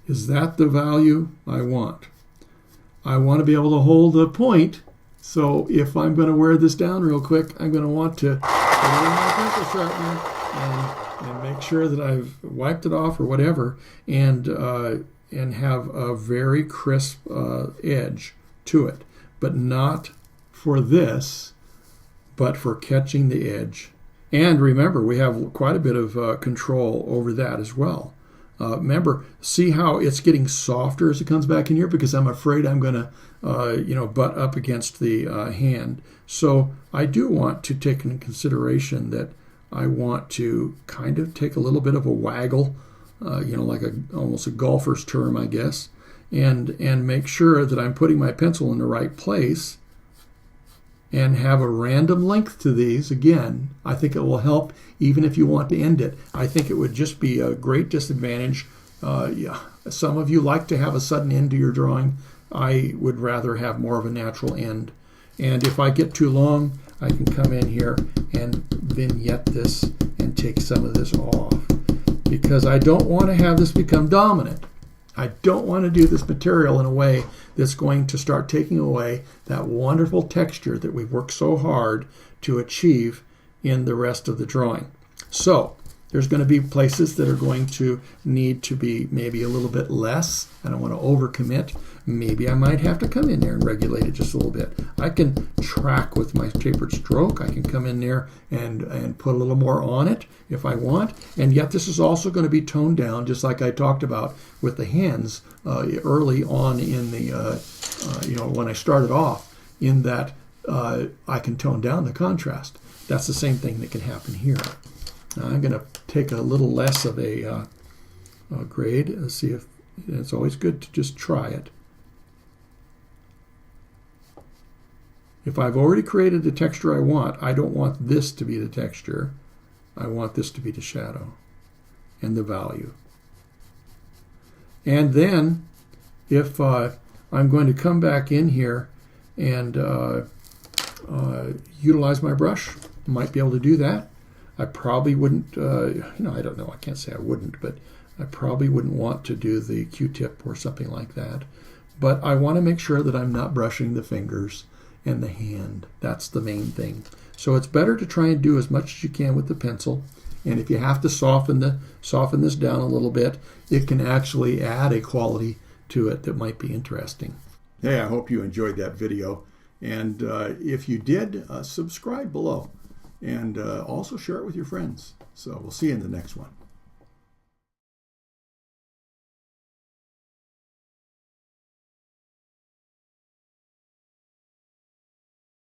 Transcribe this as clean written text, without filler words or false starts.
Is that the value I want? I want to be able to hold a point. So if I'm going to wear this down real quick, I'm going to want to put it in my pencil sharpener and make sure that I've wiped it off or whatever, and have a very crisp edge to it. But not for this, but for catching the edge. And remember, we have quite a bit of control over that as well. Remember, see how it's getting softer as it comes back in here, because I'm afraid I'm going to, butt up against the hand. So I do want to take into consideration that I want to kind of take a little bit of a waggle, like almost a golfer's term, I guess, and make sure that I'm putting my pencil in the right place and have a random length to these. Again, I think it will help even if you want to end it. I think it would just be a great disadvantage. Some of you like to have a sudden end to your drawing. I would rather have more of a natural end. And if I get too long, I can come in here and vignette this and take some of this off, because I don't want to have this become dominant. I don't want to do this material in a way that's going to start taking away that wonderful texture that we've worked so hard to achieve in the rest of the drawing. So there's going to be places that are going to need to be maybe a little bit less. I don't want to overcommit. Maybe I might have to come in there and regulate it just a little bit. I can track with my tapered stroke. I can come in there and put a little more on it if I want. And yet this is also going to be toned down, just like I talked about with the hands early on in the, when I started off, in that I can tone down the contrast. That's the same thing that can happen here. Now I'm going to take a little less of a grade. Let's see if it's always good to just try it. If I've already created the texture I want, I don't want this to be the texture. I want this to be the shadow and the value. And then if I'm going to come back in here and utilize my brush, I might be able to do that. I probably wouldn't, I don't know, I can't say I wouldn't, but I probably wouldn't want to do the Q-tip or something like that. But I want to make sure that I'm not brushing the fingers and the hand. That's the main thing. So it's better to try and do as much as you can with the pencil. And if you have to soften this down a little bit, it can actually add a quality to it that might be interesting. Hey, I hope you enjoyed that video. And if you did, subscribe below. And also share it with your friends. So we'll see you in the next one.